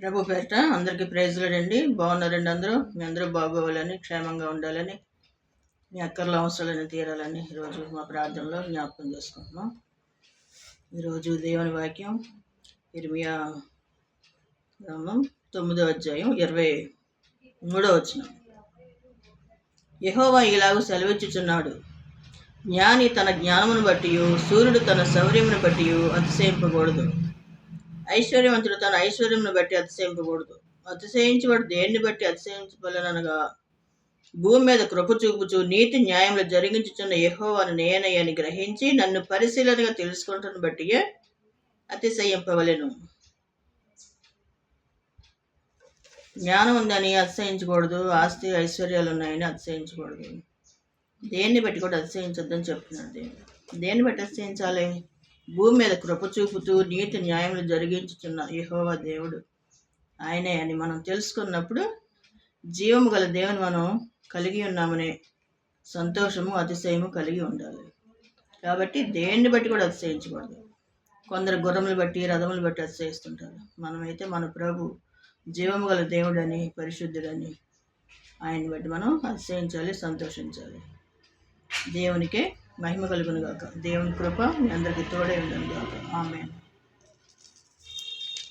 ప్రభు పేరిట అందరికీ ప్రైజ్లాడండి. బాగున్నారండి అందరూ? మీ అందరూ బాగోవాలని, క్షేమంగా ఉండాలని, మీ అక్కర్ల అవసరాలని తీరాలని ఈరోజు మా ప్రార్థనలో జ్ఞాపకం చేసుకుంటున్నాం. ఈరోజు దేవుని వాక్యం ఇర్మియా గ్రంథం 9వ అధ్యాయం 23వ వచనం. యెహోవా ఇలాగ సెలవిచ్చుచున్నాడు, జ్ఞాని తన జ్ఞానమును బట్టి, సూర్యుడు తన శౌర్యమును బట్టి అతిశయింపకూడదు, ఐశ్వర్యవంతుడు తన ఐశ్వర్యమును బట్టి అతిశయింపకూడదు. అతిశయించువాడు దేన్ని బట్టి అతిశయించబలనగా, భూమి మీద కృప చూపుచు నీతి న్యాయములు జరిగించుచున్న యెహోవాను నేనని గ్రహించి నన్ను పరిశీలనగా తెలుసుకుంటున్న బట్టియే అతిశయింపవలెను. జ్ఞానం ఉందని అతిశయించకూడదు, ఆస్తి ఐశ్వర్యాలు ఉన్నాయని అతిశయించకూడదు. దేన్ని బట్టి కూడా అతిశయించొద్దని చెప్తున్నాడు. దేన్ని బట్టి అతిశయించాలి? భూమి మీద కృప చూపుతూ నీతి న్యాయములు జరిగించుచున్న యెహోవా దేవుడు ఆయనే అని మనం తెలుసుకున్నప్పుడు జీవము గల దేవుని మనం కలిగి ఉన్నామనే సంతోషము అతిశయము కలిగి ఉండాలి. కాబట్టి దేన్ని బట్టి కూడా అతిశయించకూడదు. కొందరు గుర్రములు బట్టి రథములు బట్టి అతిశయిస్తుంటారు. మనమైతే మన ప్రభు జీవము గల దేవుడని, పరిశుద్ధుడని ఆయన్ని బట్టి మనం అతిశయించాలి, సంతోషించాలి. దేవునికే మహిమ కలుగును గాక. దేవుని కృప మీ అందరికీ తోడై ఉండును గాక. ఆమేన్.